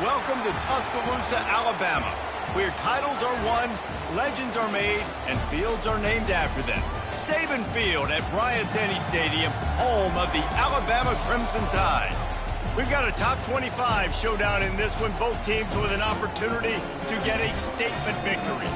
Welcome to Tuscaloosa, Alabama, where titles are won, legends are made, and fields are named after them. Saban Field at Bryant-Denny Stadium, home of the Alabama Crimson Tide. We've got a top 25 showdown in this one, both teams with an opportunity to get a statement victory.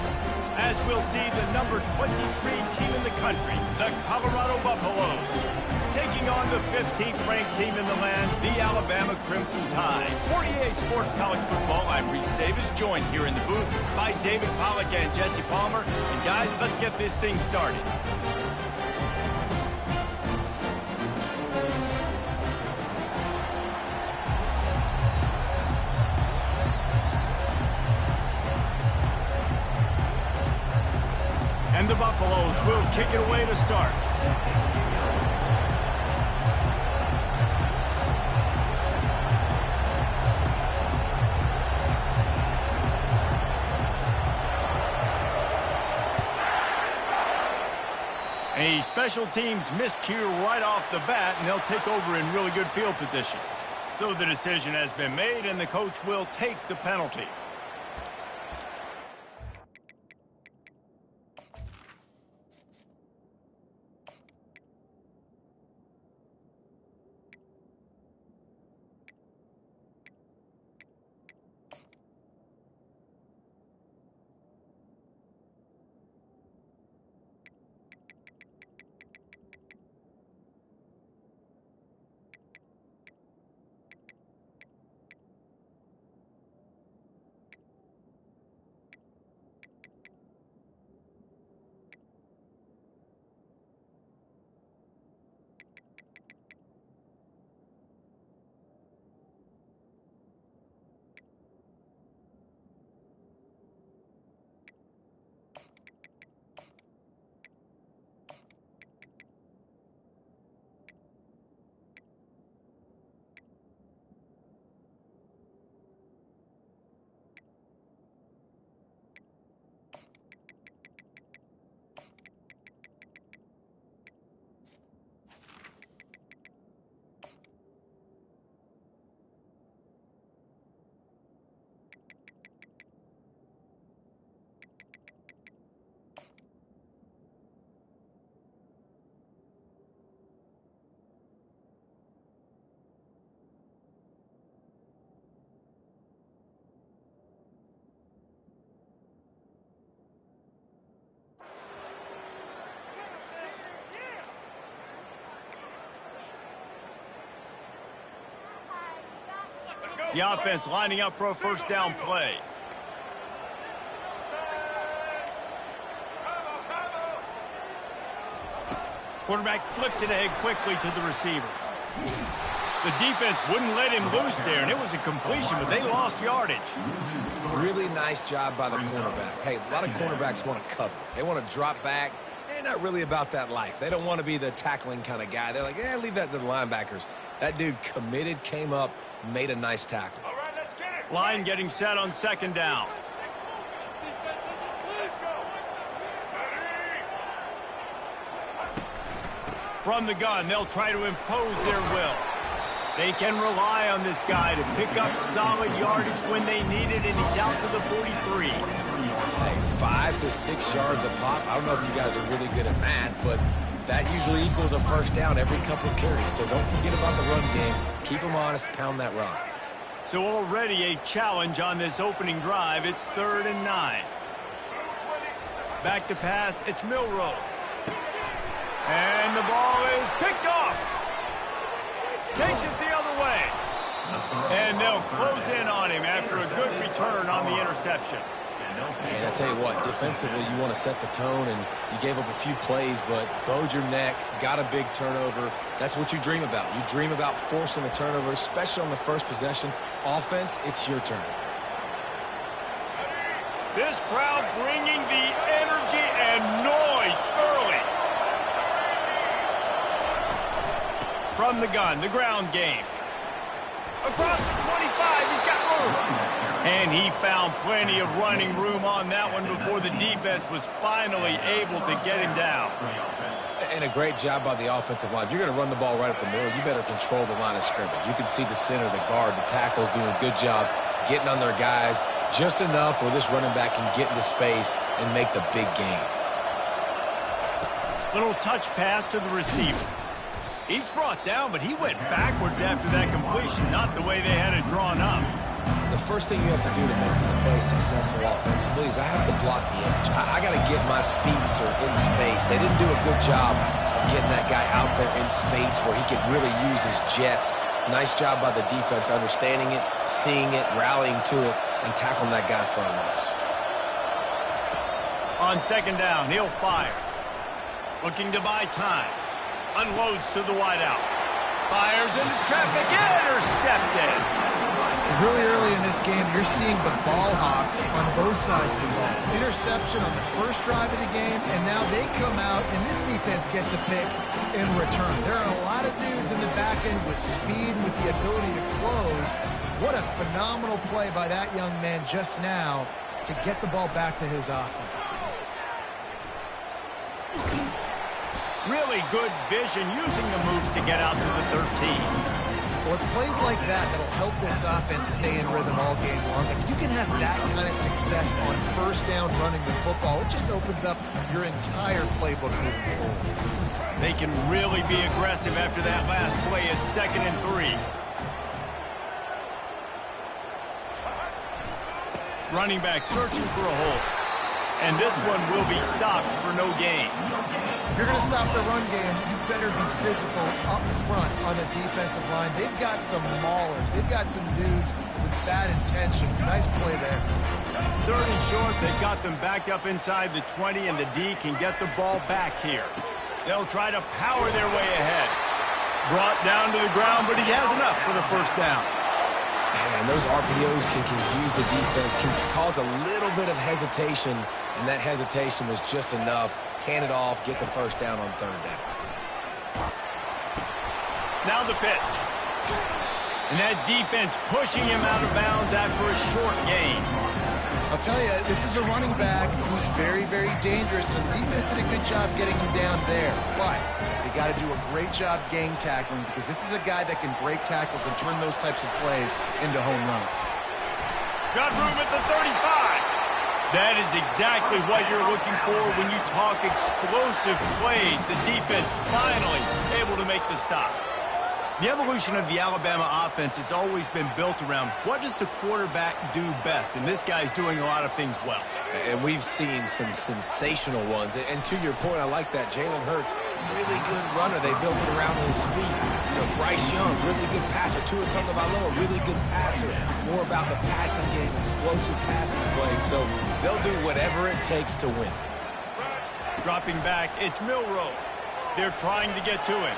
As we'll see the number 23 team in the country, the Colorado Buffaloes, taking on the 15th ranked team in the land, the Alabama Crimson Tide. For EA Sports College Football, I'm Reese Davis, joined here in the booth by David Pollack and Jesse Palmer. And guys, let's get this thing started. And the Buffaloes will kick it away to start. A special teams miscue right off the bat, and they'll take over in really good field position. So the decision has been made, and the coach will take the penalty. The offense lining up for a first down play. Quarterback flips it ahead quickly to the receiver. The defense wouldn't let him loose there, and it was a completion, but they lost yardage. Really nice job by the cornerback. Hey, a lot of cornerbacks want to cover. They want to drop back. They're not really about that life. They don't want to be the tackling kind of guy. They're like, leave that to the linebackers. That dude committed, came up, made a nice tackle. All right, let's get it. Line getting set on second down. From the gun, they'll try to impose their will. They can rely on this guy to pick up solid yardage when they need it, and he's out to the 43. Hey, 5 to 6 yards a pop. I don't know if you guys are really good at math, but that usually equals a first down every couple of carries. So don't forget about the run game. Keep them honest, pound that rock. So already a challenge on this opening drive. It's 3rd and 9. Back to pass, it's Milroe. And the ball is picked off. Takes it the other way. And they'll close in on him after a good return on the interception. And I tell you what, defensively, you want to set the tone, and you gave up a few plays, but bowed your neck, got a big turnover. That's what you dream about. You dream about forcing the turnover, especially on the first possession. Offense, it's your turn. This crowd bringing the energy and noise early. From the gun, the ground game. Across the 25, he's got room. And he found plenty of running room on that one before the defense was finally able to get him down. And a great job by the offensive line. If you're going to run the ball right up the middle, you better control the line of scrimmage. You can see the center, the guard, the tackles doing a good job getting on their guys just enough where this running back can get into space and make the big gain. Little touch pass to the receiver. He's brought down, but he went backwards after that completion, not the way they had it drawn up. The first thing you have to do to make these plays successful offensively is I have to block the edge. I got to get my speedster in space. They didn't do a good job of getting that guy out there in space where he could really use his jets. Nice job by the defense understanding it, seeing it, rallying to it, and tackling that guy for a loss. On second down, he'll fire. Looking to buy time. Unloads to the wideout. Fires into traffic. Intercepted. Really early in this game, you're seeing the ball hawks on both sides of the ball. Interception on the first drive of the game, and now they come out, and this defense gets a pick in return. There are a lot of dudes in the back end with speed and with the ability to close. What a phenomenal play by that young man just now to get the ball back to his offense. Really good vision, using the moves to get out to the 13. Well, it's plays like that that'll help this offense stay in rhythm all game long. If you can have that kind of success on first down running the football, it just opens up your entire playbook moving forward. They can really be aggressive after that last play at 2nd and 3. Running back searching for a hole. And this one will be stopped for no gain. If you're going to stop the run game, you better be physical up front on the defensive line. They've got some maulers. They've got some dudes with bad intentions. Nice play there. 3rd and short, they've got them backed up inside the 20, and the D can get the ball back here. They'll try to power their way ahead. Brought down to the ground, but he has enough for the first down. And those RPOs can confuse the defense, can cause a little bit of hesitation, and that hesitation was just enough. Hand it off, get the first down on 3rd down. Now the pitch. And that defense pushing him out of bounds after a short gain. I'll tell you, this is a running back who's very, very dangerous, and the defense did a good job getting him down there. But they got to do a great job gang tackling, because this is a guy that can break tackles and turn those types of plays into home runs. Got room at the 35. That is exactly what you're looking for when you talk explosive plays. The defense finally able to make the stop. The evolution of the Alabama offense has always been built around what does the quarterback do best, and this guy's doing a lot of things well. And we've seen some sensational ones. And to your point, I like that. Jalen Hurts, really good runner. They built it around his feet. You know, Bryce Young, really good passer. Tua Tagovailoa, really good passer. More about the passing game, explosive passing play. So they'll do whatever it takes to win. Dropping back, it's Milroe. They're trying to get to him.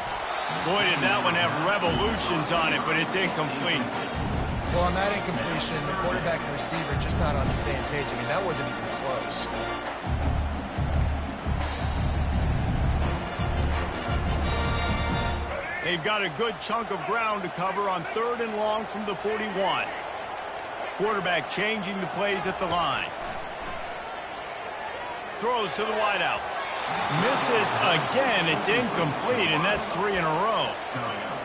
Boy, did that one have revolutions on it, but it's incomplete. Well, on that incompletion, the quarterback and receiver just not on the same page. I mean, that wasn't even close. They've got a good chunk of ground to cover on 3rd and long from the 41. Quarterback changing the plays at the line. Throws to the wideout. Misses again. It's incomplete, and that's 3 in a row.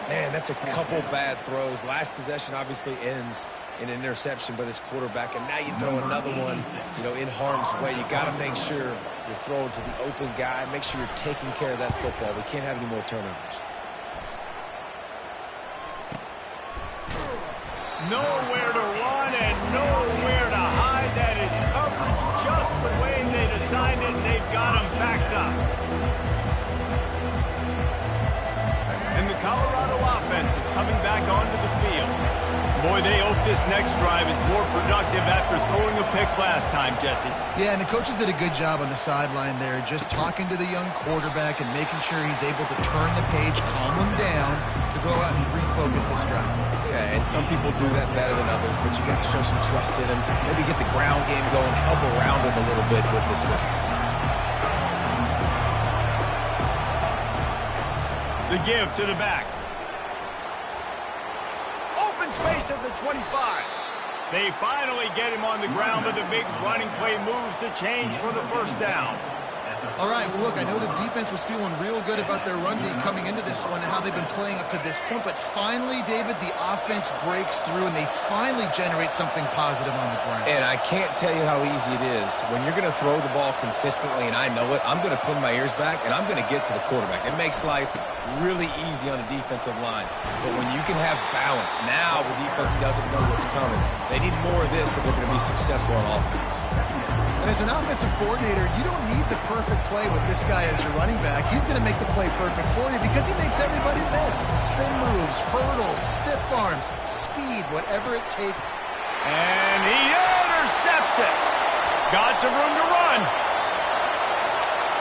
Man, that's a couple bad throws. Last possession obviously ends in an interception by this quarterback, and now you throw another one, you know, in harm's way. You got to make sure you're throwing to the open guy. Make sure you're taking care of that football. We can't have any more turnovers. Nowhere to run and nowhere to hide. That is coverage just the way they designed it, and they've got him backed up. And the Colorado offense is coming back onto the field. Boy, they hope this next drive is more productive after throwing a pick last time, Jesse. Yeah, and the coaches did a good job on the sideline there, just talking to the young quarterback and making sure he's able to turn the page, calm him down, to go out and refocus this drive. Yeah, and some people do that better than others, but you got to show some trust in him. Maybe get the ground game going, help around him a little bit with this system. The give to the back. Open space at the 25. They finally get him on the ground, but the big running play moves the change for the first down. All right, well, look, I know the defense was feeling real good about their run D coming into this one and how they've been playing up to this point, but finally, David, the offense breaks through and they finally generate something positive on the ground. And I can't tell you how easy it is. When you're going to throw the ball consistently, and I know it, I'm going to pin my ears back, and I'm going to get to the quarterback. It makes life really easy on the defensive line. But when you can have balance, now the defense doesn't know what's coming. They need more of this if they're going to be successful on offense. And as an offensive coordinator, you don't need the perfect play with this guy as your running back. He's going to make the play perfect for you because he makes everybody miss. Spin moves, hurdles, stiff arms, speed, whatever it takes. And he intercepts it. Got some room to run.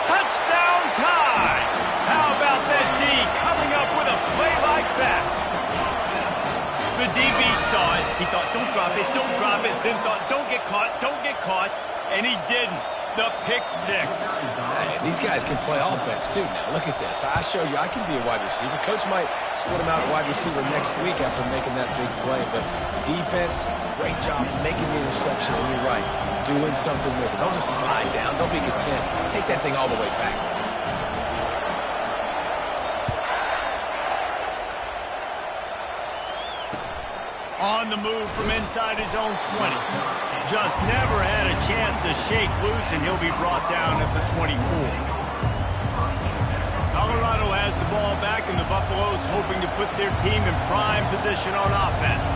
Touchdown time. How about that D coming up with a play like that? The DB saw it. He thought, don't drop it, don't drop it. Then thought, don't get caught, don't get caught. And he didn't. The pick six. Hey, these guys can play offense, too. Now, look at this. I show you I can be a wide receiver. Coach might split him out at wide receiver next week after making that big play. But defense, great job making the interception. And you're right, doing something with it. Don't just slide down. Don't be content. Take that thing all the way back. On the move from inside his own 20. Just never had a chance to shake loose, and he'll be brought down at the 24. Colorado has the ball back, and the Buffaloes hoping to put their team in prime position on offense.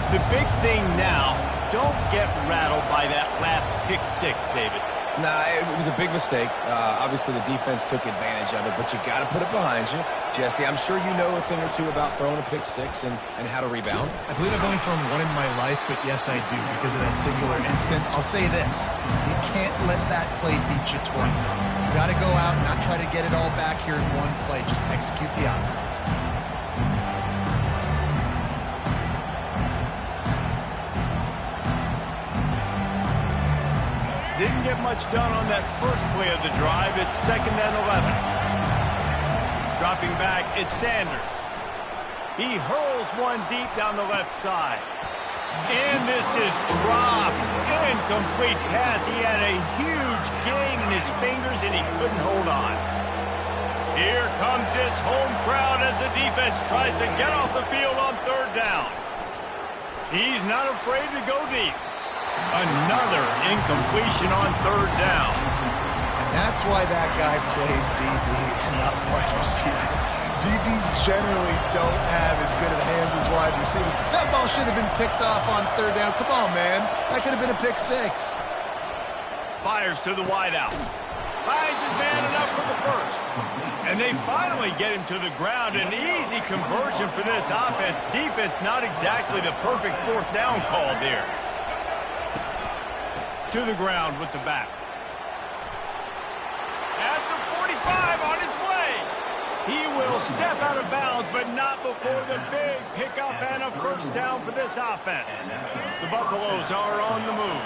The big thing now, don't get rattled by that last pick six, David. Nah, it was a big mistake. Obviously, the defense took advantage of it, but you got to put it behind you. Jesse, I'm sure you know a thing or two about throwing a pick six and how to rebound. I believe I've only thrown one in my life, but yes, I do because of that singular instance. I'll say this. You can't let that play beat you twice. You got to go out and not try to get it all back here in one play. Just execute the offense. Didn't get much done on that first play of the drive. It's 2nd and 11. Dropping back, it's Sanders. He hurls one deep down the left side. And this is dropped. Incomplete pass. He had a huge gain in his fingers, and he couldn't hold on. Here comes this home crowd as the defense tries to get off the field on 3rd down. He's not afraid to go deep. Another incompletion on 3rd down. And that's why that guy plays DB and not wide receiver. DBs generally don't have as good of hands as wide receivers. That ball should have been picked off on 3rd down. Come on, man. That could have been a pick six. Fires to the wideout. Finds his man enough for the first. And they finally get him to the ground. An easy conversion for this offense. Defense not exactly the perfect 4th down call there. To the ground with the back. At the 45 on his way. He will step out of bounds, but not before the big pickup and a 1st down for this offense. The Buffaloes are on the move.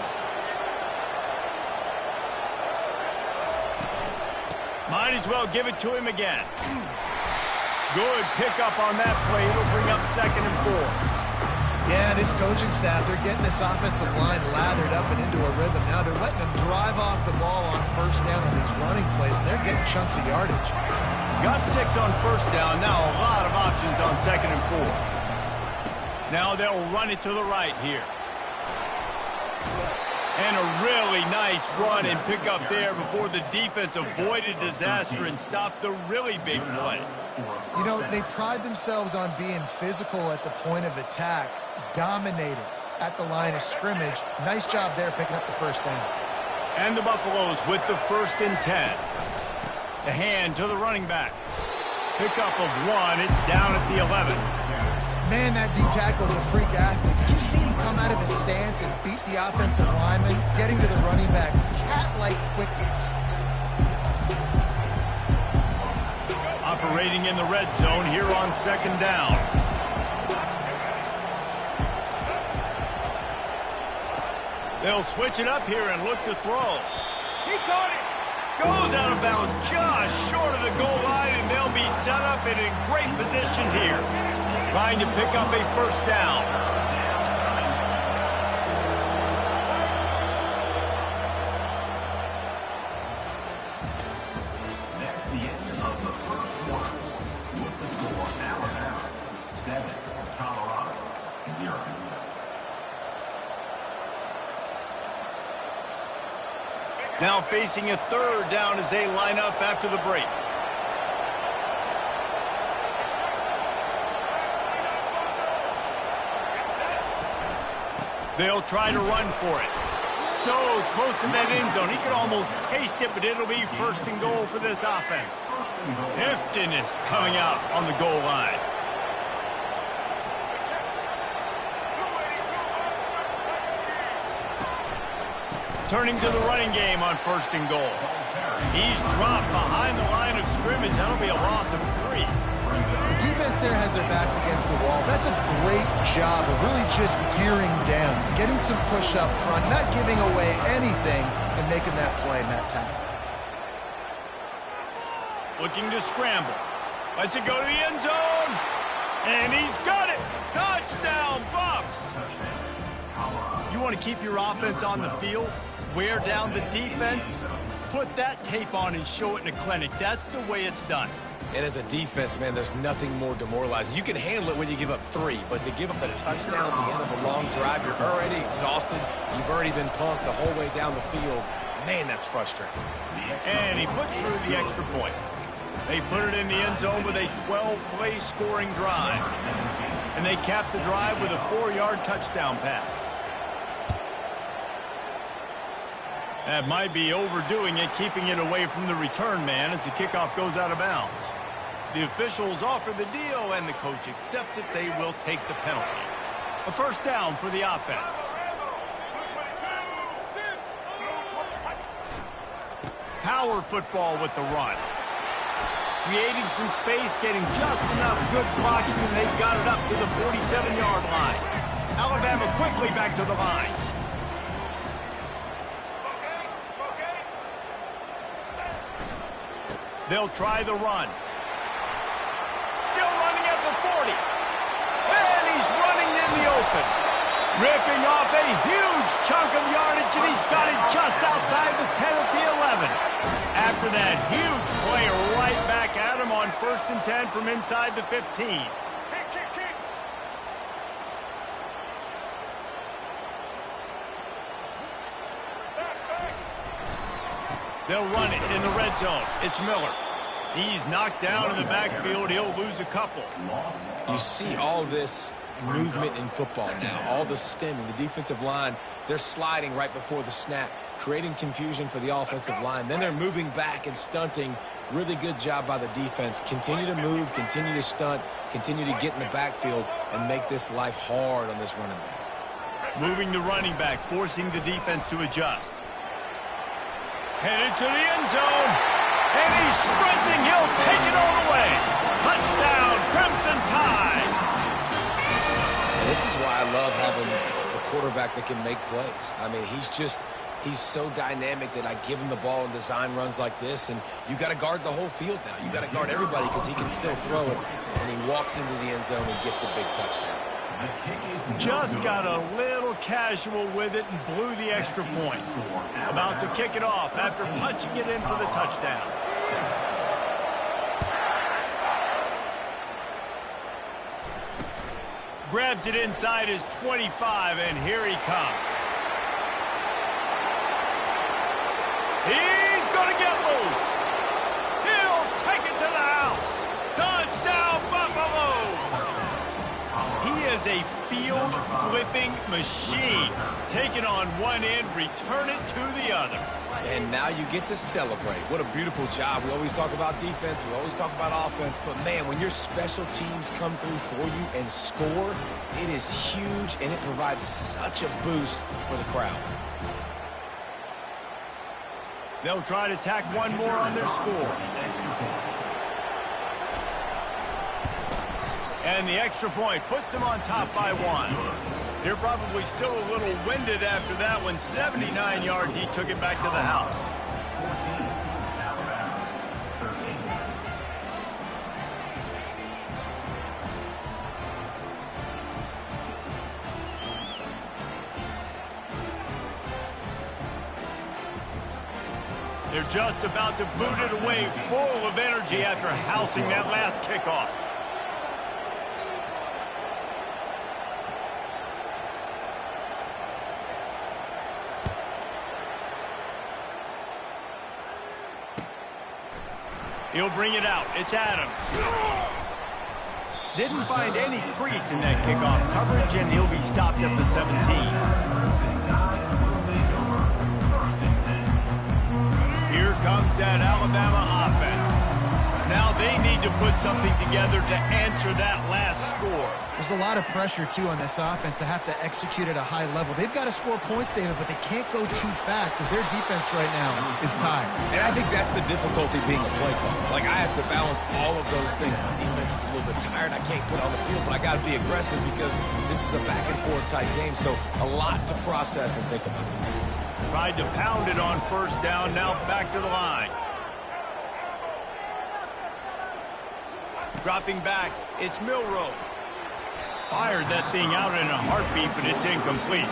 Might as well give it to him again. Good pickup on that play. It'll bring up 2nd and 4. Yeah, this coaching staff, they're getting this offensive line lathered up and into a rhythm. Now they're letting them drive off the ball on 1st down on these running plays, and they're getting chunks of yardage. Got 6 on 1st down. Now a lot of options on 2nd and 4. Now they'll run it to the right here. And a really nice run and pick up there before the defense avoided disaster and stopped the really big play. You know, they pride themselves on being physical at the point of attack, dominating at the line of scrimmage. Nice job there picking up the 1st down. And the Buffaloes with the 1st and 10. The hand to the running back. Pickup of 1. It's down at the 11. Man, that D-tackle is a freak athlete. Did you see him come out of his stance and beat the offensive lineman, getting to the running back? Cat-like quickness. Operating in the red zone here on 2nd down. They'll switch it up here and look to throw. He caught it. Goes out of bounds just short of the goal line, and they'll be set up and in great position here. Trying to pick up a 1st down. Colorado, 0. Now facing a third down as they line up after the break. They'll try to run for it. So close to that end zone. He could almost taste it, but it'll be first and goal for this offense. Heftiness coming out on the goal line. Turning to the running game on first and goal. He's dropped behind the line of scrimmage. That'll be a loss of 3. Defense there has their backs against the wall. That's a great job of really just gearing down, getting some push up front, not giving away anything, and making that play in that tackle. Looking to scramble. Lets it go to the end zone. And he's got it. Touchdown, Buffs. You want to keep your offense on the field? Wear down the defense? Put that tape on and show it in a clinic. That's the way it's done. And as a defense, man, there's nothing more demoralizing. You can handle it when you give up 3, but to give up the touchdown at the end of a long drive, you're already exhausted. You've already been punked the whole way down the field. Man, that's frustrating. And he puts through the extra point. They put it in the end zone with a 12-play scoring drive. And they cap the drive with a 4-yard touchdown pass. That might be overdoing it, keeping it away from the return man as the kickoff goes out of bounds. The officials offer the deal, and the coach accepts it. They will take the penalty. A first down for the offense. Power football with the run. Creating some space, getting just enough good blocking, and they've got it up to the 47-yard line. Alabama quickly back to the line. They'll try the run. Still running at the 40. And he's running in the open. Ripping off a huge chunk of yardage, and he's got it just outside the 10 at the 11. After that huge play, right back at him on 1st and 10 from inside the 15. They'll run it in the red zone. It's Miller. He's knocked down in the backfield. He'll lose a couple. You see all this movement in football now, all the stemming, the defensive line, they're sliding right before the snap, creating confusion for the offensive line. Then they're moving back and stunting. Really good job by the defense. Continue to move, continue to stunt, continue to get in the backfield and make this life hard on this running back. Moving the running back, forcing the defense to adjust. Headed to the end zone, and he's sprinting. He'll take it all the way. Touchdown, Crimson Tide. And this is why I love having the quarterback that can make plays. I mean, he's so dynamic that I give him the ball in design runs like this, and you got to guard the whole field now. You got to guard everybody because he can still throw it, and he walks into the end zone and gets the big touchdown. Just got a little casual with it and blew the extra point. About to kick it off after punching it in for the touchdown. Grabs it inside his 25, and here he comes. He's going to get loose. He'll take it to the house. Touchdown, Buffaloes. He is a field-flipping machine. Take it on one end, return it to the other. And now you get to celebrate. What a beautiful job. We always talk about defense. We always talk about offense. But, man, when your special teams come through for you and score, it is huge, and it provides such a boost for the crowd. They'll try to tack one more on their score. And the extra point puts them on top by 1. They're probably still a little winded after that one. 79 yards, he took it back to the house. 14, Alabama, 13. They're just about to boot it away, full of energy after housing that last kickoff. He'll bring it out. It's Adams. Didn't find any crease in that kickoff coverage, and he'll be stopped at the 17. Here comes that Alabama offense. Now they need to put something together to answer that last score. There's a lot of pressure, too, on this offense to have to execute at a high level. They've got to score points, David, but they can't go too fast because their defense right now is tired. And I think that's the difficulty being a play caller. Like, I have to balance all of those things. My defense is a little bit tired. I can't put on the field, but I got to be aggressive because this is a back-and-forth type game, so a lot to process and think about. Tried to pound it on first down, now back to the line. Dropping back, it's Milroe. Fired that thing out in a heartbeat, but it's incomplete.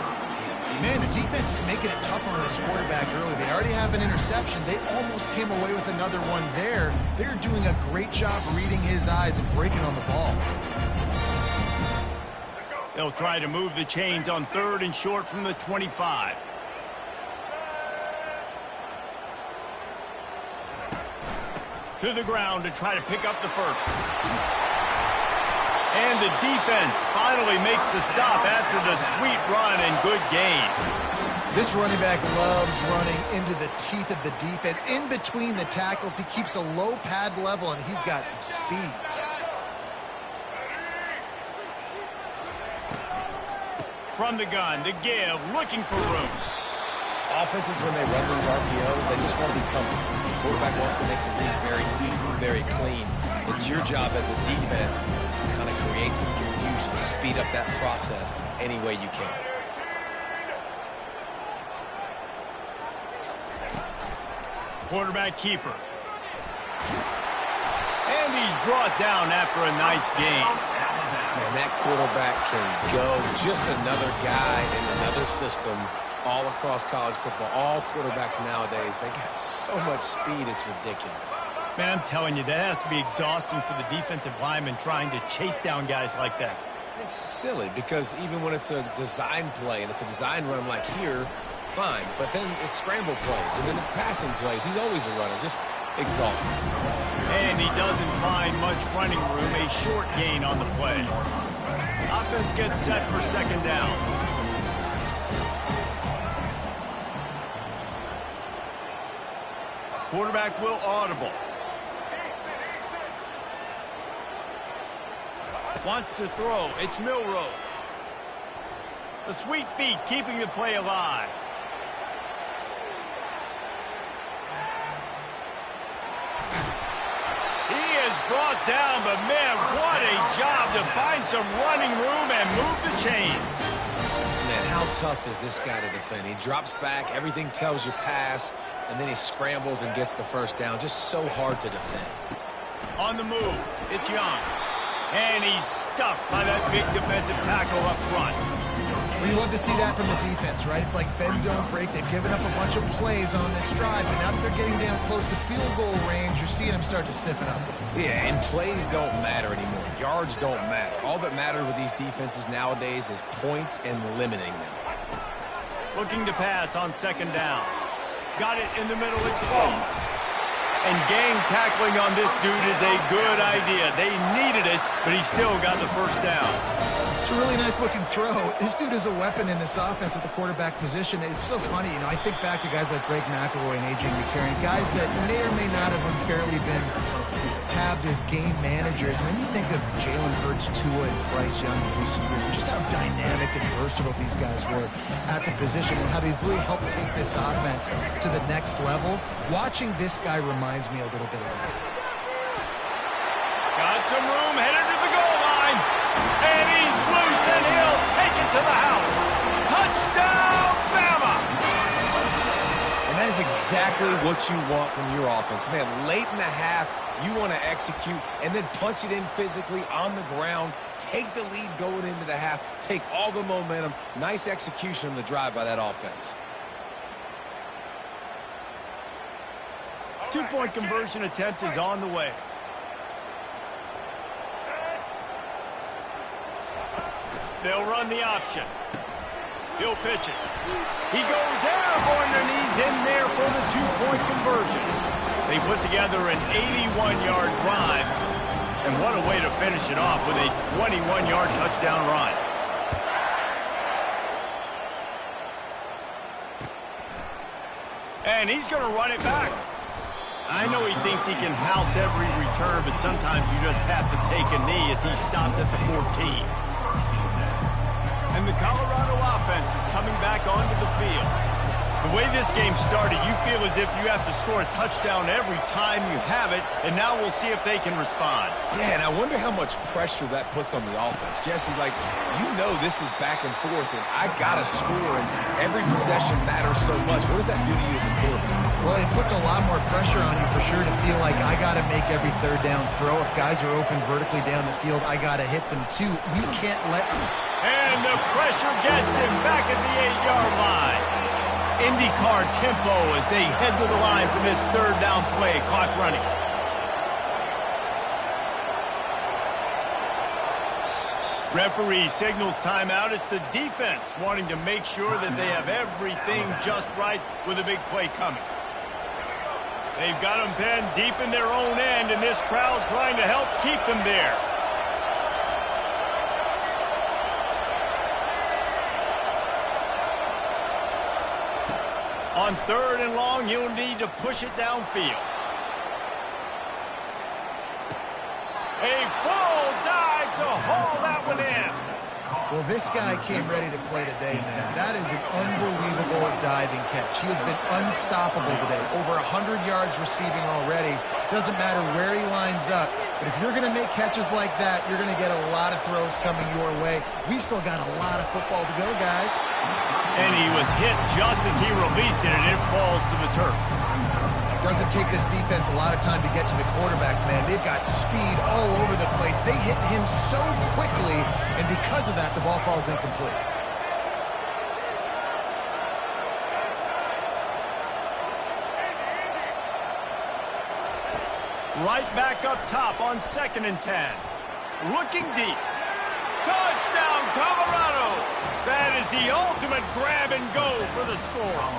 Man, the defense is making it tough on this quarterback early. They already have an interception. They almost came away with another one there. They're doing a great job reading his eyes and breaking on the ball. They'll try to move the chains on 3rd and short from the 25. To the ground to try to pick up the first. And the defense finally makes the stop after the sweet run and good gain. This running back loves running into the teeth of the defense. In between the tackles, he keeps a low pad level, and he's got some speed. From the gun, the give, looking for room. Offenses, when they run these RPOs, they just want to be comfortable. The quarterback wants to make the read very easy, very clean. It's your job as a defense to kind of create some confusion, speed up that process any way you can. Quarterback keeper. And he's brought down after a nice gain. Man, that quarterback can go. Just another guy in another system all across college football. All quarterbacks nowadays, they got so much speed, it's ridiculous. Man, I'm telling you, that has to be exhausting for the defensive lineman trying to chase down guys like that. It's silly because even when it's a design play and it's a design run like here, fine. But then it's scramble plays and then it's passing plays. He's always a runner, just exhausting. And he doesn't find much running room, a short gain on the play. Offense gets set for 2nd down. Quarterback will audible. Wants to throw. It's Milroe. The sweet feet keeping the play alive. He is brought down, but man, what a job to find some running room and move the chains. Man, how tough is this guy to defend? He drops back, everything tells you pass, and then he scrambles and gets the first down. Just so hard to defend. On the move, it's Young. And he's stuffed by that big defensive tackle up front. Well, you love to see that from the defense, right? It's like bend, don't break. They've given up a bunch of plays on this drive, but now that they're getting down close to field goal range, you're seeing them start to stiffen up. Yeah, and plays don't matter anymore. Yards don't matter. All that matters with these defenses nowadays is points and limiting them. Looking to pass on 2nd down. Got it in the middle, it's Paul. And gang tackling on this dude is a good idea. They needed it, but he still got the first down. It's a really nice-looking throw. This dude is a weapon in this offense at the quarterback position. It's so funny, you know, I think back to guys like Greg McElroy and A.J. McCarron, guys that may or may not have unfairly been tabbed as game managers. And then you think of Jalen Hurts, Tua, and Bryce Young in recent years, and just how dynamic and versatile these guys were at the position and how they've really helped take this offense to the next level. Watching this guy reminds me a little bit of that. Got some room, headed to the goal line. And he's loose, and he'll take it to the house. Touchdown, Bama! And that is exactly what you want from your offense. Man, late in the half, you want to execute and then punch it in physically on the ground, take the lead going into the half, take all the momentum. Nice execution on the drive by that offense. 2-point conversion attempt is on the way. They'll run the option. He'll pitch it. He goes airborne, and he's in there for the 2-point conversion. They put together an 81-yard drive, and what a way to finish it off with a 21-yard touchdown run. And he's going to run it back. I know he thinks he can house every return, but sometimes you just have to take a knee as he stopped at the 14. And the Colorado offense is coming back onto the field. The way this game started, you feel as if you have to score a touchdown every time you have it, and now we'll see if they can respond. Yeah, and I wonder how much pressure that puts on the offense. Jesse, like, you know this is back and forth, and I got to score, and every possession matters so much. What does that do to you as a quarterback? Well, it puts a lot more pressure on you for sure to feel like I got to make every third down throw. If guys are open vertically down the field, I got to hit them too. We can't let them. And the pressure gets him back at the 8-yard line. IndyCar tempo as they head to the line for this third down play. Clock running. Referee signals timeout. It's the defense wanting to make sure that they have everything just right with a big play coming. They've got them pinned deep in their own end, and this crowd trying to help keep them there. On third and long, you'll need to push it downfield. A full dive to haul that one in. Well, this guy came ready to play today, man. That is an unbelievable diving catch. He has been unstoppable today. Over 100 yards receiving already. Doesn't matter where he lines up. But if you're going to make catches like that, you're going to get a lot of throws coming your way. We've still got a lot of football to go, guys. And he was hit just as he released it, and it falls to the turf. Doesn't take this defense a lot of time to get to the quarterback, man. They've got speed all over the place. They hit him so quickly, and because of that, the ball falls incomplete. Right back up top on 2nd and 10. Looking deep. Touchdown, Colorado! That is the ultimate grab and go for the score.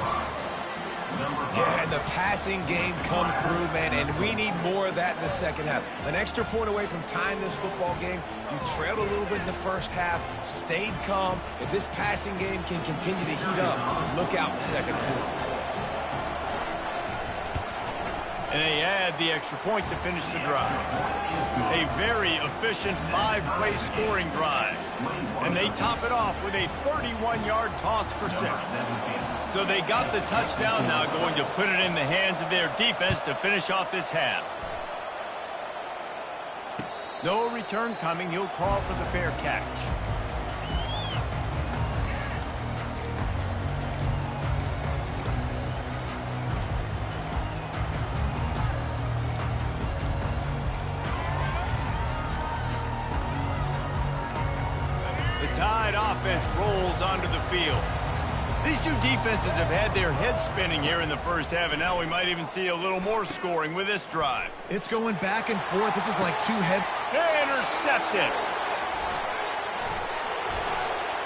Yeah, and the passing game comes through, man, and we need more of that in the second half. An extra point away from tying this football game. You trailed a little bit in the first half, stayed calm. If this passing game can continue to heat up, look out in the second half. And they add the extra point to finish the drive. A very efficient 5-play scoring drive. And they top it off with a 31-yard toss for 6. So they got the touchdown, now going to put it in the hands of their defense to finish off this half. No return coming. He'll call for the fair catch. The Tide offense rolls onto the field. These two defenses have had their heads spinning here in the first half, and now we might even see a little more scoring with this drive. It's going back and forth. This is like two head. Intercepted.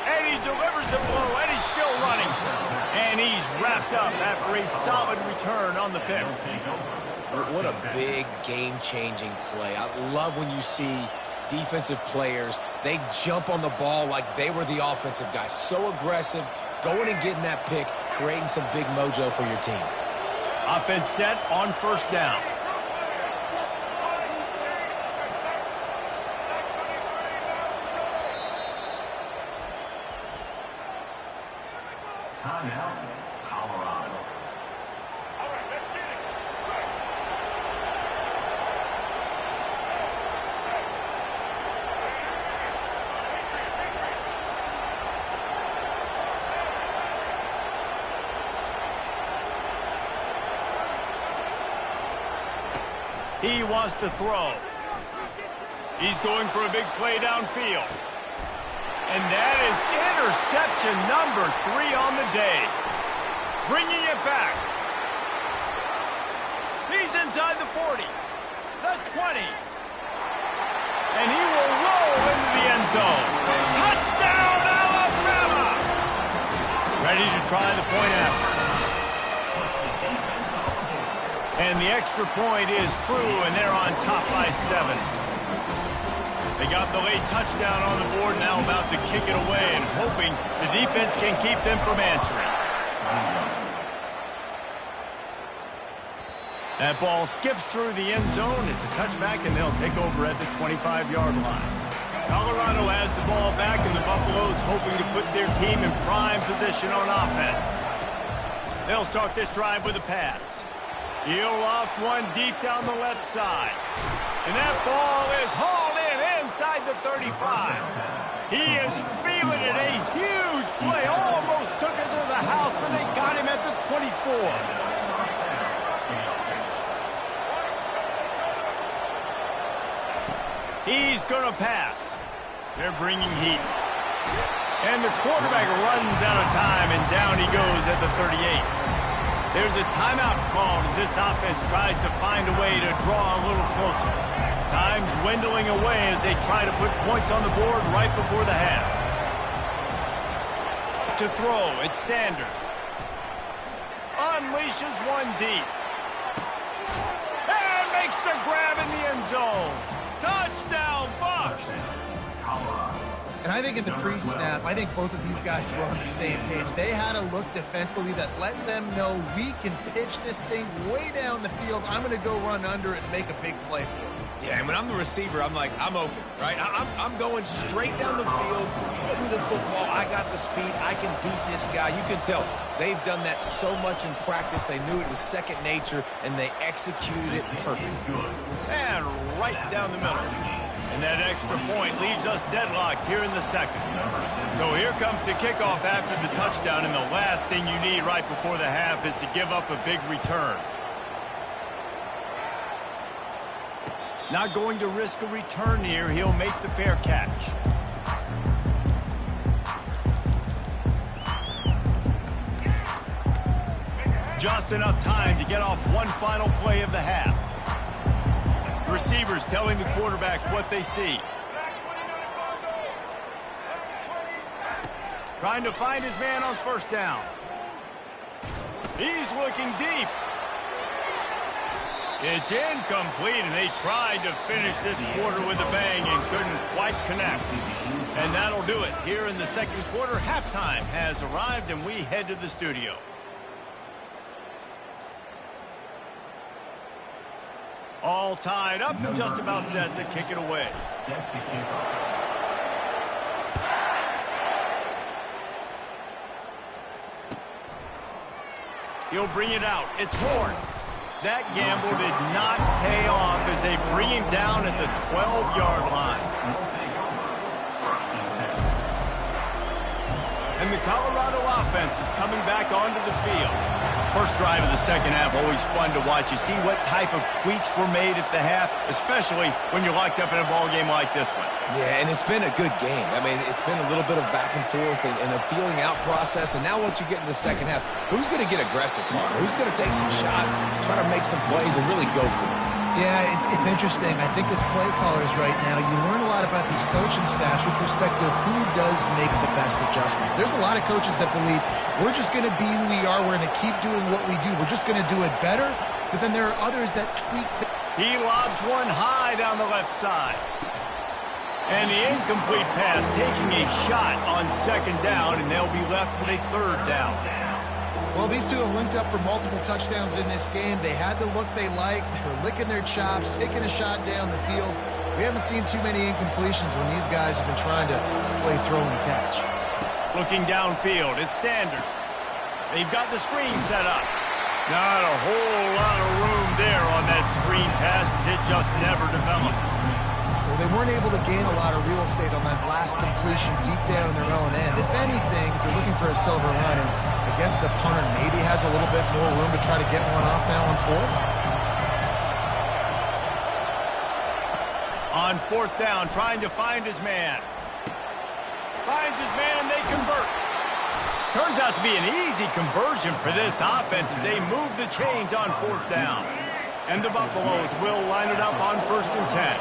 And he delivers the blow, and he's still running. And he's wrapped up after a solid return on the pick. What a big game-changing play. I love when you see defensive players, they jump on the ball like they were the offensive guys. So aggressive, going and getting that pick, creating some big mojo for your team. Offense set on first down. Timeout, Colorado. He wants to throw. He's going for a big play downfield. And that is interception number 3 on the day. Bringing it back. He's inside the 40, the 20. And he will roll into the end zone. Touchdown, Alabama! Ready to try the point after. And the extra point is true, and they're on top by 7. They got the late touchdown on the board, now about to kick it away and hoping the defense can keep them from answering. That ball skips through the end zone. It's a touchback, and they'll take over at the 25-yard line. Colorado has the ball back, and the Buffaloes hoping to put their team in prime position on offense. They'll start this drive with a pass. He'll loft one deep down the left side. And that ball is hauled in inside the 35. He is feeling it. A huge play. Almost took it to the house, but they got him at the 24. He's going to pass. They're bringing heat. And the quarterback runs out of time, and down he goes at the 38. There's a timeout called as this offense tries to find a way to draw a little closer. Time dwindling away as they try to put points on the board right before the half. To throw, it's Sanders. Unleashes one deep. And makes the grab in the end zone. Touchdown, Bucs! And I think in the pre-snap, I think both of these guys were on the same page. They had a look defensively that let them know we can pitch this thing way down the field. I'm going to go run under it and make a big play for it. Yeah, and when I'm the receiver, I'm like, I'm open, right? I'm going straight down the field, throw me the football. I got the speed. I can beat this guy. You can tell they've done that so much in practice. They knew it was second nature, and they executed it perfect. And right down the middle. And that extra point leaves us deadlocked here in the second. So here comes the kickoff after the touchdown, and the last thing you need right before the half is to give up a big return. Not going to risk a return here. He'll make the fair catch. Just enough time to get off one final play of the half. The receivers telling the quarterback what they see. Trying to find his man on first down. He's looking deep. It's incomplete, and they tried to finish this quarter with a bang and couldn't quite connect. And that'll do it. Here in the second quarter, halftime has arrived, and we head to the studio. All tied up and just about set to kick it away. He'll bring it out. It's Horn. That gamble did not pay off as they bring him down at the 12-yard line. And the Colorado offense is coming back onto the field. First drive of the second half, always fun to watch. You see what type of tweaks were made at the half, especially when you're locked up in a ball game like this one. Yeah, and it's been a good game. I mean, it's been a little bit of back and forth and a feeling out process. And now once you get in the second half, who's going to get aggressive, Carter? Who's going to take some shots, try to make some plays, and really go for it? Yeah, it's interesting. I think as play callers right now, you learn a lot about these coaching staffs with respect to who does make the best adjustments. There's a lot of coaches that believe we're just going to be who we are. We're going to keep doing what we do. We're just going to do it better. But then there are others that tweak things. He lobs one high down the left side. And the incomplete pass taking a shot on second down, and they'll be left with a third down. Well, these two have linked up for multiple touchdowns in this game. They had the look they liked. They were licking their chops, taking a shot down the field. We haven't seen too many incompletions when these guys have been trying to play throw and catch. Looking downfield, it's Sanders. They've got the screen set up. Not a whole lot of room there on that screen pass as it just never developed. Well, they weren't able to gain a lot of real estate on that last completion deep down in their own end. If anything, if you're looking for a silver lining, I guess the punter maybe has a little bit more room to try to get one off now on fourth. On fourth down, trying to find his man. Finds his man, they convert. Turns out to be an easy conversion for this offense as they move the chains on fourth down. And the Buffaloes will line it up on 1st and 10.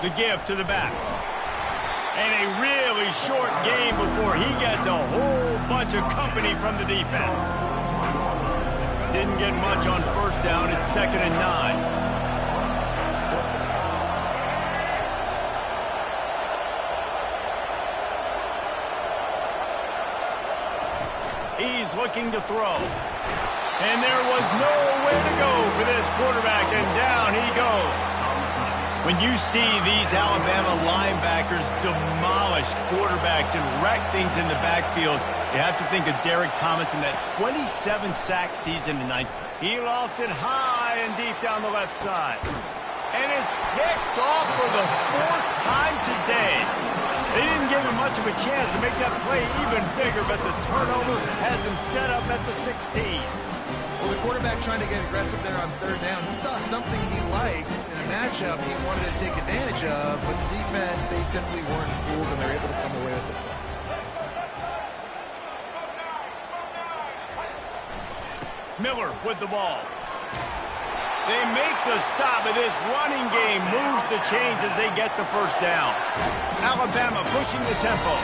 The give to the back. And a really short game before he gets a whole bunch of company from the defense. didn't get much on first down. It's 2nd and 9. He's looking to throw. And there was nowhere to go for this quarterback, and down he goes. When you see these Alabama linebackers demolish quarterbacks and wreck things in the backfield, you have to think of Derek Thomas in that 27-sack season tonight. He lost it high and deep down the left side. And it's picked off for the 4th time today. They didn't give him much of a chance to make that play even bigger, but the turnover has him set up at the 16. Well, the quarterback trying to get aggressive there on 3rd down. He saw something he liked in a matchup he wanted to take advantage of, but the defense, they simply weren't fooled, and they're able to come away with it. Miller with the ball. They make the stop, and this running game moves the chains as they get the first down. Alabama pushing the tempo.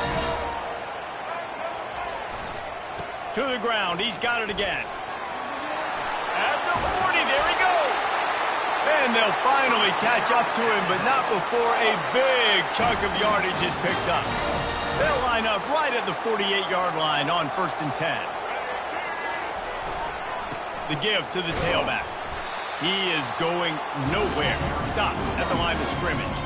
To the ground. He's got it again. At the 40, there he goes. And they'll finally catch up to him, but not before a big chunk of yardage is picked up. They'll line up right at the 48-yard line on 1st and 10. The give to the tailback. He is going nowhere. Stop at the line of scrimmage.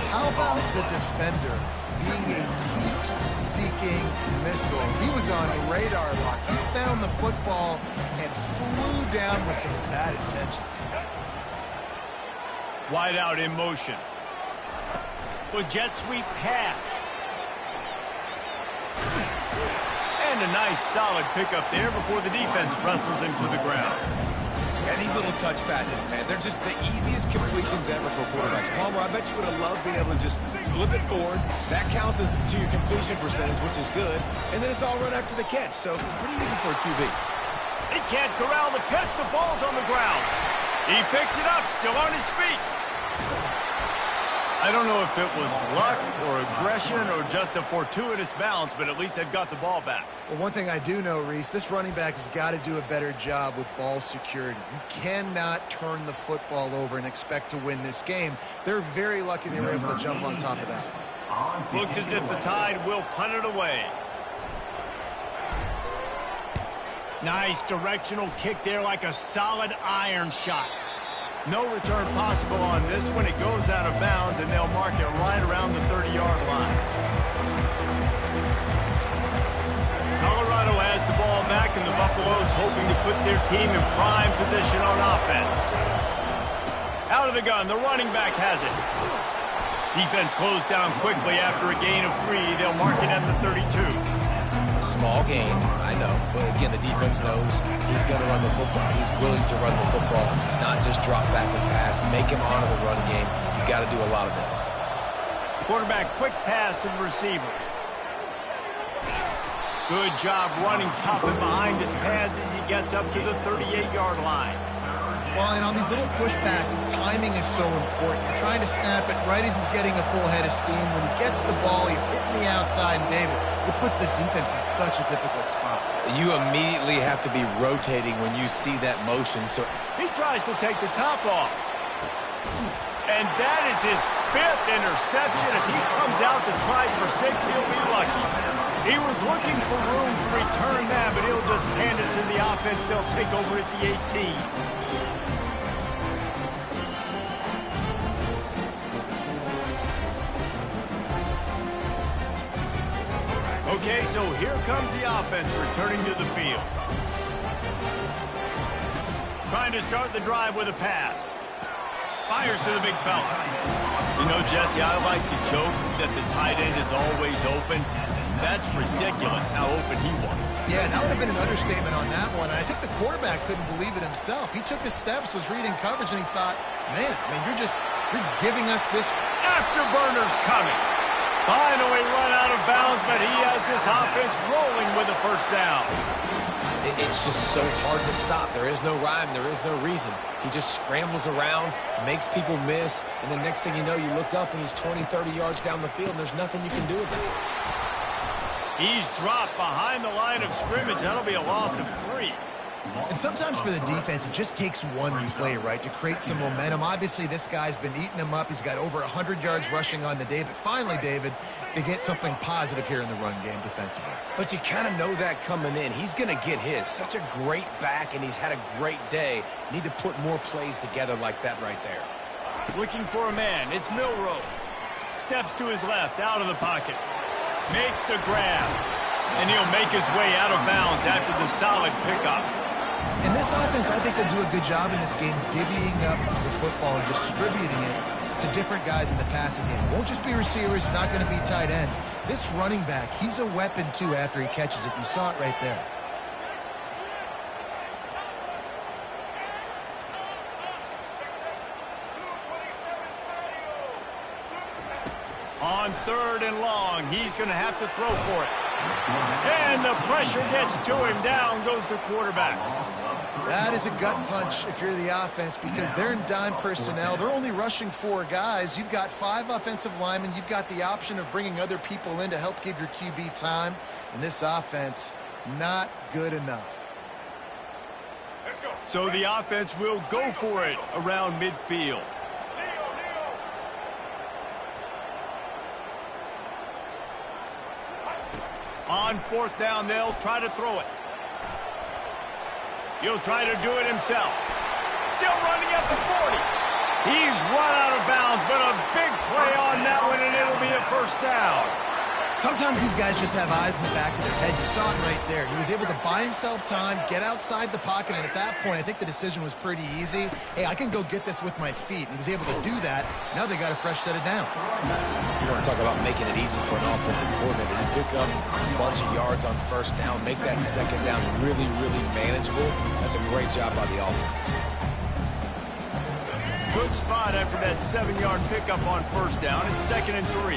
How about the defender being a heat-seeking missile? He was on a radar lock. He found the football and flew down with some bad intentions. Wide out in motion. With jet sweep pass. And a nice solid pickup there before the defense wrestles him to the ground. And these little touch passes, man, they're just the easiest completions ever for quarterbacks. Palmer, I bet you would have loved being able to just flip it forward. That counts as to your completion percentage, which is good. And then it's all run after the catch, so pretty easy for a QB. He can't corral the pitch. The ball's on the ground. He picks it up, still on his feet. I don't know if it was luck or aggression or just a fortuitous bounce, but at least they've got the ball back. Well, one thing I do know, Reese, this running back has got to do a better job with ball security. You cannot turn the football over and expect to win this game. They're very lucky they were able to jump on top of that. Looks as if the Tide will punt it away. Nice directional kick there like a solid iron shot. No return possible on this one. It goes out of bounds, and they'll mark it right around the 30-yard line. Colorado has the ball back, and the Buffaloes hoping to put their team in prime position on offense. Out of the gun, the running back has it. Defense closed down quickly after a gain of 3. They'll mark it at the 32. Small gain, I know. But again, the defense knows he's going to run the football. He's willing to run the football, not just drop back and pass. Make him honor the run game. You got to do a lot of this. Quarterback quick pass to the receiver. Good job running tough and behind his pads as he gets up to the 38-yard line. Well, and on these little push passes, timing is so important. You're trying to snap it right as he's getting a full head of steam. When he gets the ball, he's hitting the outside, and David, it puts the defense in such a difficult spot. You immediately have to be rotating when you see that motion. So he tries to take the top off. And that is his 5th interception. If he comes out to try for 6, he'll be lucky. He was looking for room to return that, but he'll just hand it to the offense. They'll take over at the 18. Okay, so here comes the offense returning to the field. Trying to start the drive with a pass. Fires to the big fella. You know, Jesse, I like to joke that the tight end is always open. That's ridiculous how open he was. Yeah, that would have been an understatement on that one. I think the quarterback couldn't believe it himself. He took his steps, was reading coverage, and he thought, man, you're giving us this. Afterburner's coming. Finally run out of bounds, but he has this offense rolling with a first down. It's just so hard to stop. There is no rhyme. There is no reason. He just scrambles around, makes people miss, and the next thing you know, you look up and he's 20, 30 yards down the field, and there's nothing you can do about it. He's dropped behind the line of scrimmage. That'll be a loss of 3. And sometimes for the defense, it just takes one play, right, to create some momentum. Obviously, this guy's been eating them up. He's got over 100 yards rushing on the day. But finally, David, they get something positive here in the run game defensively. But you kind of know that coming in. He's going to get his. Such a great back, and he's had a great day. Need to put more plays together like that right there. Looking for a man. It's Milroe. Steps to his left, out of the pocket. Makes the grab. And he'll make his way out of bounds after the solid pickup. And this offense, I think they'll do a good job in this game divvying up the football and distributing it to different guys in the passing game. It won't just be receivers. It's not going to be tight ends. This running back, he's a weapon, too, after he catches it. You saw it right there. On 3rd and long, he's going to have to throw for it. And the pressure gets to him. Down goes the quarterback. That is a gut punch if you're the offense because they're in dime personnel. They're only rushing 4 guys. You've got 5 offensive linemen. You've got the option of bringing other people in to help give your QB time. And this offense, not good enough. So the offense will go for it around midfield. On 4th down, they'll try to throw it. He'll try to do it himself. Still running at the 40. He's run out of bounds, but a big play on that one, and it'll be a first down. Sometimes these guys just have eyes in the back of their head. You saw it right there. He was able to buy himself time, get outside the pocket, and at that point, I think the decision was pretty easy. Hey, I can go get this with my feet. And he was able to do that. Now they got a fresh set of downs. You want to talk about making it easy for an offensive coordinator. You pick up a bunch of yards on 1st down, make that 2nd down really, really manageable. That's a great job by the offense. Good spot after that 7-yard pickup on 1st down. It's 2nd and 3.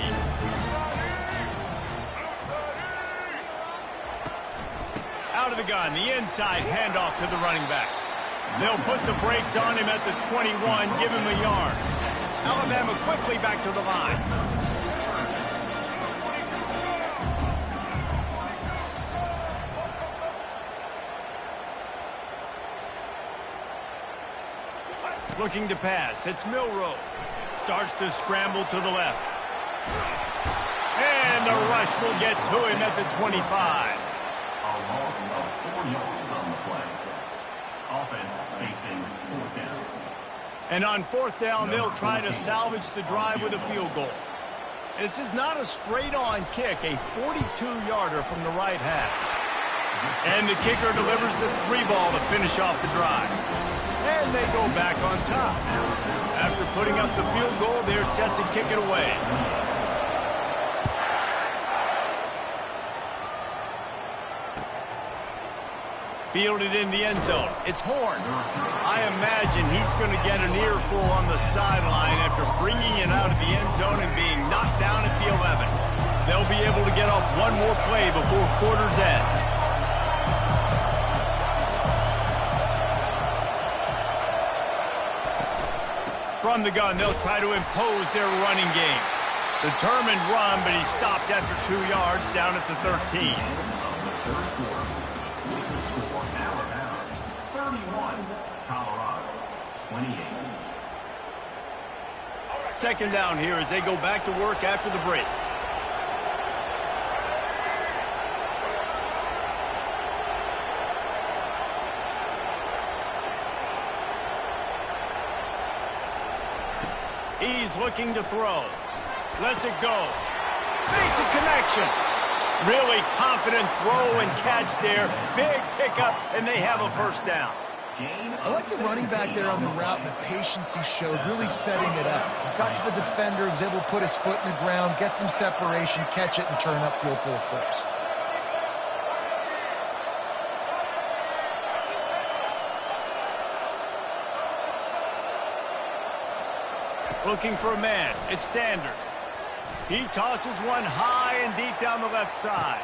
Out of the gun, the inside handoff to the running back. They'll put the brakes on him at the 21, give him a yard. Alabama quickly back to the line. Looking to pass, it's Milroe. Starts to scramble to the left. And the rush will get to him at the 25. A loss of 4 yards on the play. Offense facing 4th down. And on 4th down, they'll try to salvage the drive with a field goal. This is not a straight-on kick, a 42-yarder from the right hash. And the kicker delivers the 3-ball to finish off the drive. And they go back on top. After putting up the field goal, they're set to kick it away. Fielded in the end zone. It's Horn. I imagine he's going to get an earful on the sideline after bringing it out of the end zone and being knocked down at the 11. They'll be able to get off one more play before quarter's end. From the gun, they'll try to impose their running game. Determined run, but he stopped after 2 yards down at the 13. Colorado, 28. 2nd down here as they go back to work after the break. He's looking to throw. Lets it go. Makes a connection. Really confident throw and catch there. Big pickup, and they have a first down. I like the running back there on the route and the patience he showed, really setting it up. Got to the defender, was able to put his foot in the ground, get some separation, catch it, and turn upfield for the first. Looking for a man. It's Sanders. He tosses one high and deep down the left side.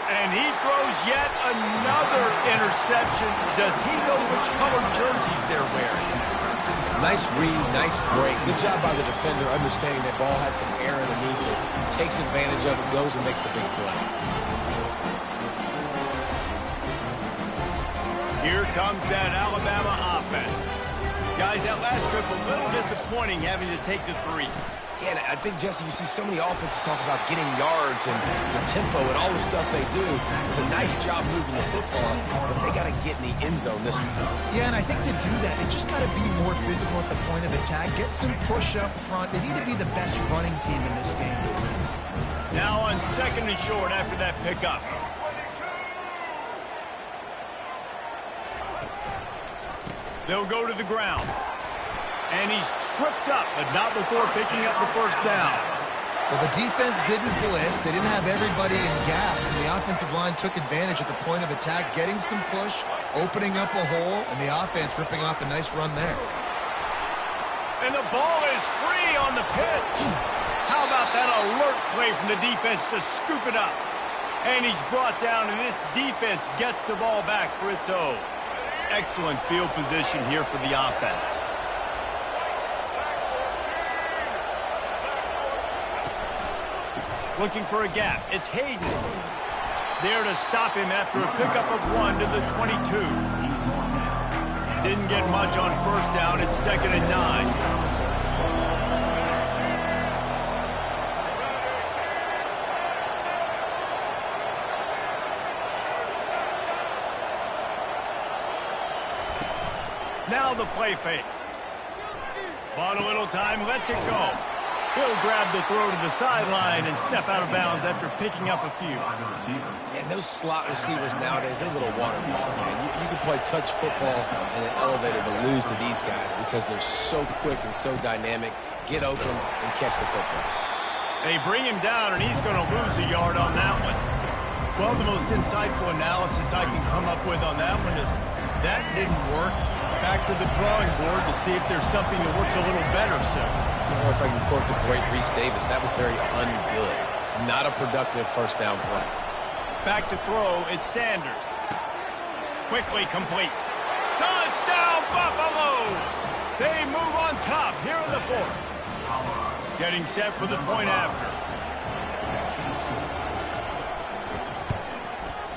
And he throws yet another interception. Does he know which colored jerseys they're wearing? Nice read, nice break. Good job by the defender understanding that ball had some air underneath it. Takes advantage of it, goes and makes the big play. Here comes that Alabama offense. Guys, that last trip a little disappointing having to take the 3. Yeah, and I think, Jesse, you see so many offenses talk about getting yards and the tempo and all the stuff they do. It's a nice job moving the football, but they got to get in the end zone this time. Yeah, and I think to do that, they just got to be more physical at the point of attack, get some push up front. They need to be the best running team in this game. Now on 2nd and short after that pickup. They'll go to the ground. And he's tripped up, but not before picking up the first down. Well, the defense didn't blitz. They didn't have everybody in gaps, and the offensive line took advantage at the point of attack, getting some push, opening up a hole, and the offense ripping off a nice run there. And the ball is free on the pitch. How about that alert play from the defense to scoop it up? And he's brought down, and this defense gets the ball back for its own. Excellent field position here for the offense. Looking for a gap. It's Hayden. There to stop him after a pickup of 1 to the 22. Didn't get much on first down. It's 2nd and 9. Now the play fake. Bought a little time, lets it go. He'll grab the throw to the sideline and step out of bounds after picking up a few. And those slot receivers nowadays, they're little water balls, man. You can play touch football in an elevator to lose to these guys because they're so quick and so dynamic. Get open and catch the football. They bring him down, and he's going to lose a yard on that one. Well, the most insightful analysis I can come up with on that one is that didn't work. Back to the drawing board to see if there's something that works a little better, sir. Or if I can quote the great Reese Davis, that was very ungood. Not a productive first down play. Back to throw, it's Sanders. Quickly complete. Touchdown, Buffaloes! They move on top here in the 4th. Getting set for the point after.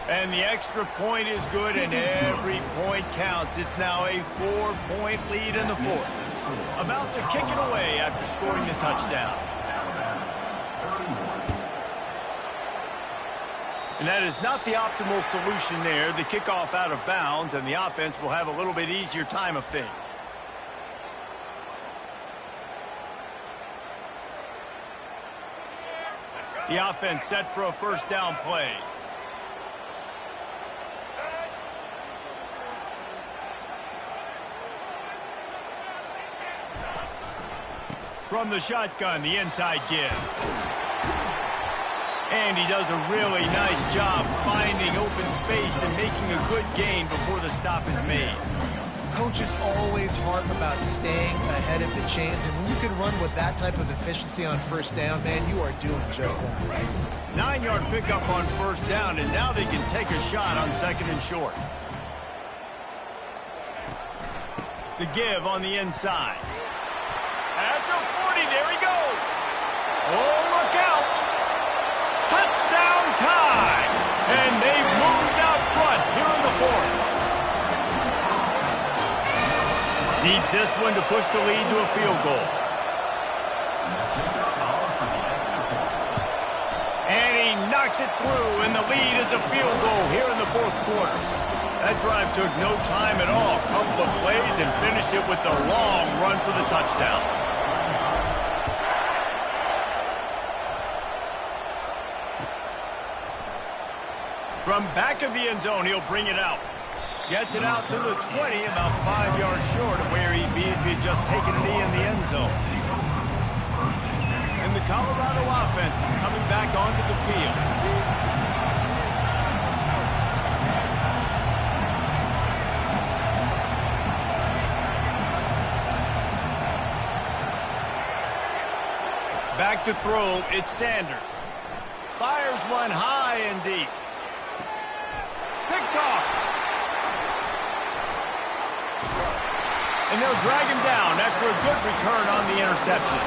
And the extra point is good, and every point counts. It's now a 4-point lead in the 4th. About to kick it away after scoring the touchdown. And that is not the optimal solution there. The kickoff out of bounds, and the offense will have a little bit easier time of things. The offense set for a first down play. From the shotgun, the inside give. And he does a really nice job finding open space and making a good gain before the stop is made. Coaches always harp about staying ahead of the chains, and when you can run with that type of efficiency on first down, man, you are doing just that. 9-yard pickup on first down, and now they can take a shot on 2nd and short. The give on the inside. At the 40, there he goes. Oh, look out. Touchdown time. And they've moved out front here in the 4th. Needs this one to push the lead to a field goal. And he knocks it through, and the lead is a field goal here in the 4th quarter. That drive took no time at all. Couple of plays and finished it with a long run for the touchdown. From back of the end zone, he'll bring it out. Gets it out to the 20, about 5 yards short of where he'd be if he had just taken a knee in the end zone. And the Colorado offense is coming back onto the field. Back to throw, it's Sanders. Fires one high and deep. Picked off. And they'll drag him down after a good return on the interception.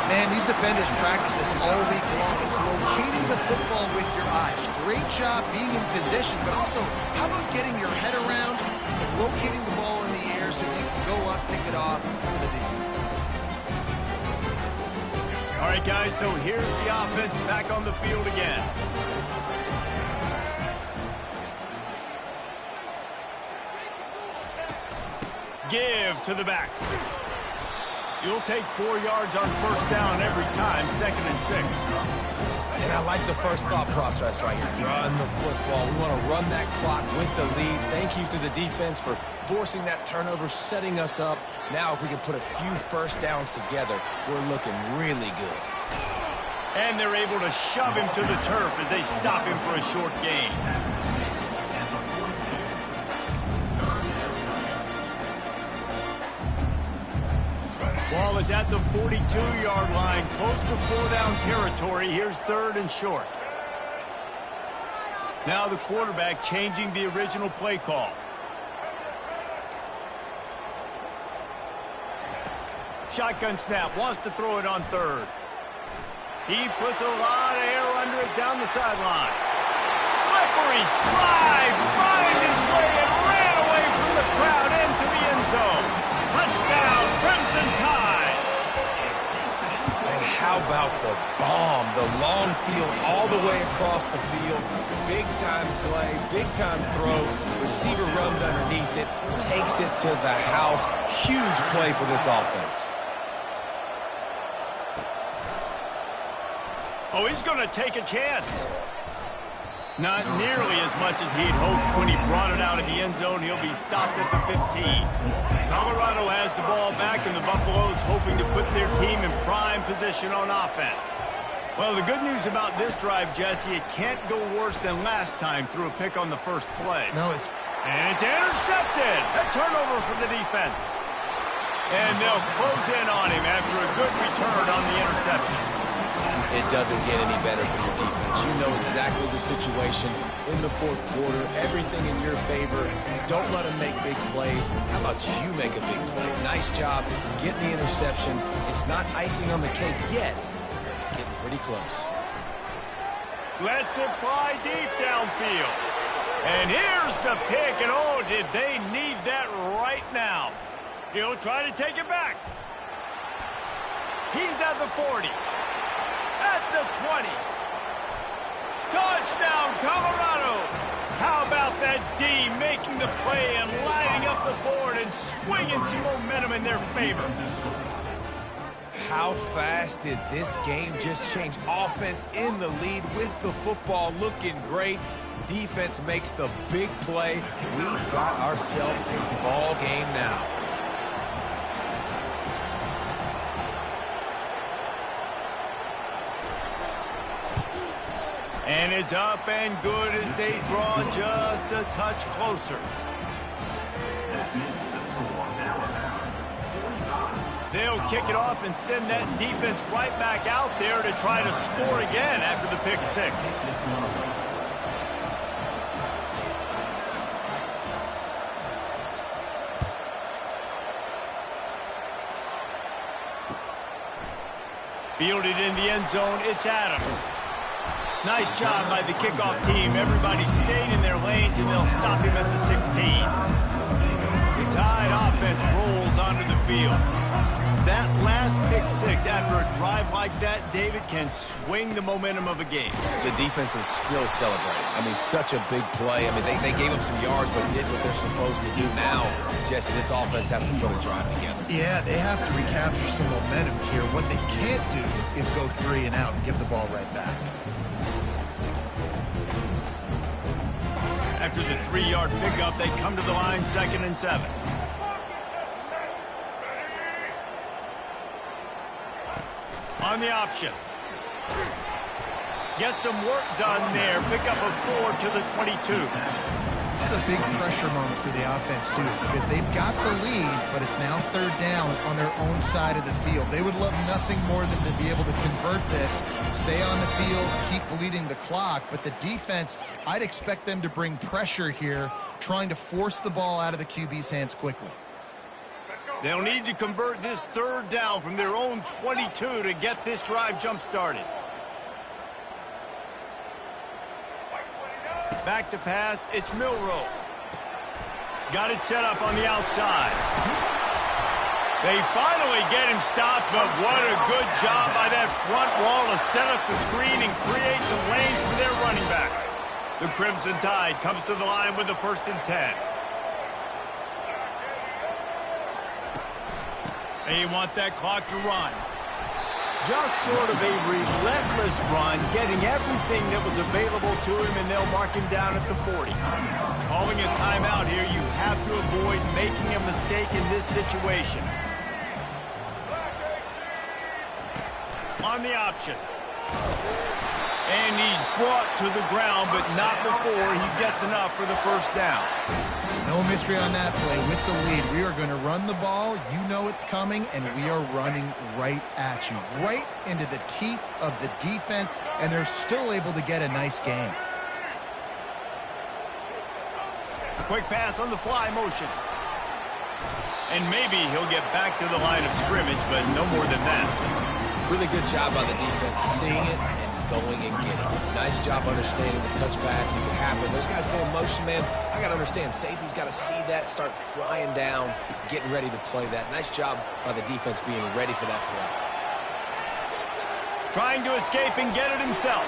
Man, these defenders practice this all week long. It's locating the football with your eyes. Great job being in position, but also, how about getting your head around and locating the ball in the air so you can go up, pick it off for the defense. All right, guys, so here's the offense back on the field again. Give to the back. You'll take 4 yards on first down every time, 2nd and 6. And I like the first thought process right here. Run the football. We want to run that clock with the lead. Thank you to the defense for forcing that turnover, setting us up. Now if we can put a few first downs together, we're looking really good. And they're able to shove him to the turf as they stop him for a short gain. Ball is at the 42-yard line, close to 4-down territory. Here's 3rd and short. Now the quarterback changing the original play call. Shotgun snap, wants to throw it on 3rd. He puts a lot of air under it down the sideline. Slippery slide, finds his way and ran away from the crowd into the end zone. Touchdown, Crimson Tide. And how about the bomb? The long field all the way across the field. Big-time play, big-time throw. Receiver runs underneath it, takes it to the house. Huge play for this offense. Oh, he's going to take a chance. Not nearly as much as he'd hoped when he brought it out of the end zone. He'll be stopped at the 15. Colorado has the ball back, and the Buffaloes hoping to put their team in prime position on offense. Well, the good news about this drive, Jesse, it can't go worse than last time through a pick on the first play. No, And it's intercepted. A turnover for the defense. And they'll close in on him after a good return on the interception. It doesn't get any better for your defense. You know exactly the situation in the fourth quarter. Everything in your favor. Don't let them make big plays. How about you make a big play? Nice job getting the interception. It's not icing on the cake yet, but it's getting pretty close. Lets it fly deep downfield. And here's the pick, and oh, did they need that right now. He'll try to take it back. He's at the 40. At the 20. Touchdown, Colorado. How about that D making the play and lining up the board and swinging some momentum in their favor? How fast did this game just change? Offense in the lead with the football looking great. Defense makes the big play. We've got ourselves a ball game now. And it's up and good as they draw just a touch closer. They'll kick it off and send that defense right back out there to try to score again after the pick six. Fielded in the end zone, it's Adams. Nice job by the kickoff team. Everybody stayed in their lanes, and they'll stop him at the 16. The Tide offense rolls onto the field. That last pick six after a drive like that, David, can swing the momentum of a game. The defense is still celebrating. I mean, such a big play. I mean, they gave up some yards, but did what they're supposed to do. Now, Jesse, this offense has to put a drive together. Yeah, they have to recapture some momentum here. What they can't do is go 3 and out and give the ball right back. After the 3-yard pickup, they come to the line, 2nd and 7. On the option. Get some work done there. Pick up a 4 to the 22. This is a big pressure moment for the offense, too, because they've got the lead, but it's now 3rd down on their own side of the field. They would love nothing more than to be able to convert this, stay on the field, keep bleeding the clock. But the defense, I'd expect them to bring pressure here, trying to force the ball out of the QB's hands quickly. They'll need to convert this 3rd down from their own 22 to get this drive jump-started. Back to pass, it's Milroe. Got it set up on the outside. They finally get him stopped, but what a good job by that front wall to set up the screen and create some lanes for their running back. The Crimson Tide comes to the line with the 1st and 10. They want that clock to run. Just sort of a relentless run, getting everything that was available to him, and they'll mark him down at the 40. Calling a timeout here, you have to avoid making a mistake in this situation. On the option. And he's brought to the ground, but not before he gets enough for the 1st down. No mystery on that play. With the lead, we are going to run the ball. You know it's coming, and we are running right at you. Right into the teeth of the defense, and they're still able to get a nice gain. Quick pass on the fly motion. And maybe he'll get back to the line of scrimmage, but no more than that. Really good job by the defense, seeing it and going and getting it. Nice job understanding the touch pass. It can happen. Those guys go in motion, man. I got to understand, safety's got to see that, start flying down, getting ready to play that. Nice job by the defense being ready for that play. Trying to escape and get it himself.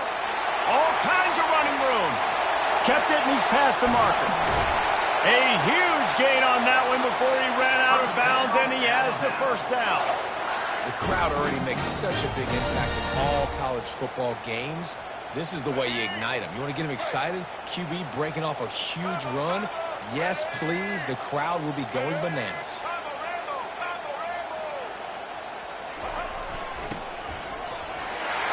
All kinds of running room. Kept it and he's past the marker. A huge gain on that one before he ran out of bounds, and he has the 1st down. The crowd already makes such a big impact in all college football games. This is the way you ignite them. You want to get them excited? QB breaking off a huge run? Yes, please. The crowd will be going bananas.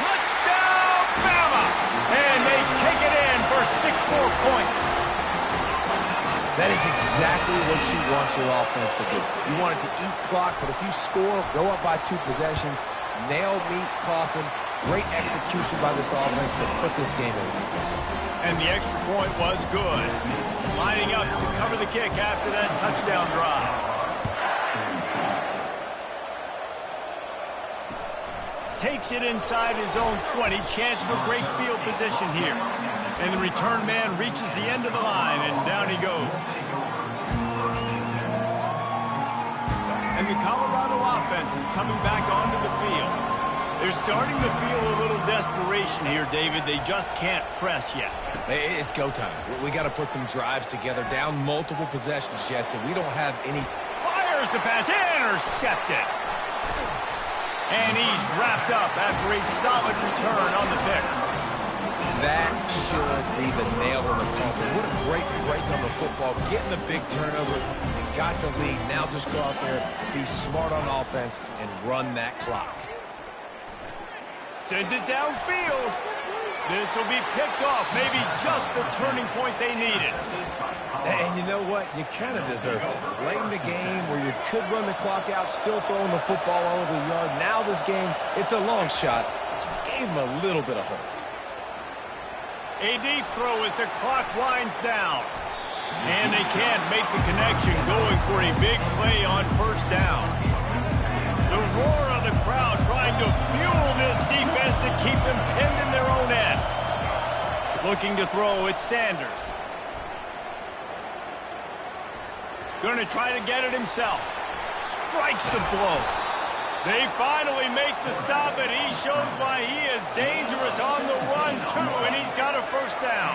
Touchdown, Bama! And they take it in for 6 more points. That is exactly what you want your offense to do. You want it to eat clock, but if you score, go up by 2 possessions, nail meat coffin, great execution by this offense to put this game away. And the extra point was good. Lining up to cover the kick after that touchdown drive. Takes it inside his own 20. Chance for great field position here. And the return man reaches the end of the line, and down he goes. And the Colorado offense is coming back onto the field. They're starting to feel a little desperation here, David. They just can't press yet. It's go time. We got to put some drives together, down multiple possessions, Jesse. We don't have any. Fires the pass, intercepted. And he's wrapped up after a solid return on the pick. That should be the nail in the coffin. What a great break on the football. Getting the big turnover and got the lead. Now just go out there, be smart on offense, and run that clock. Sends it downfield. This will be picked off. Maybe just the turning point they needed. And you know what? You kind of deserve it. Late in the game where you could run the clock out, still throwing the football all over the yard. Now this game, it's a long shot. But you gave him a little bit of hope. A deep throw as the clock winds down. And they can't make the connection, going for a big play on 1st down. The roar of the crowd trying to fuel this defense to keep them pinned in their own end. Looking to throw, it's Sanders. Going to try to get it himself. Strikes the blow. They finally make the stop, and he shows why he is dangerous on the run, too, and he's got a 1st down.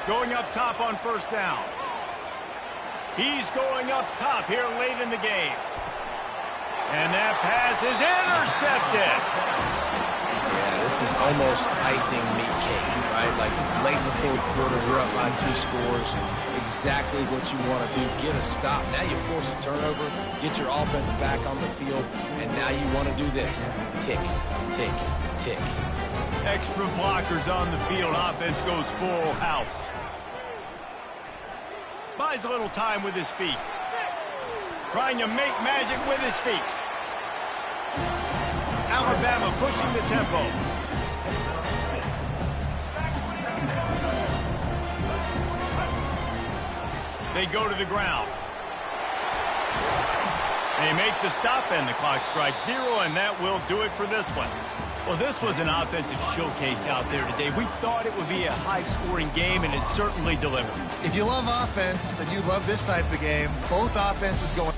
Going up top on 1st down. He's going up top here late in the game. And that pass is intercepted. Yeah, this is almost icing meat cake, right? Like late in the 4th quarter, you're up by 2 scores. Exactly what you want to do. Get a stop. Now you force a turnover, get your offense back on the field, and now you want to do this. Tick, tick, tick. Extra blockers on the field. Offense goes full house. Buys a little time with his feet. Trying to make magic with his feet. Alabama pushing the tempo. They go to the ground. They make the stop, and the clock strikes 0, and that will do it for this one. Well, this was an offensive showcase out there today. We thought it would be a high-scoring game, and it certainly delivered. If you love offense, then you love this type of game. Both offenses going.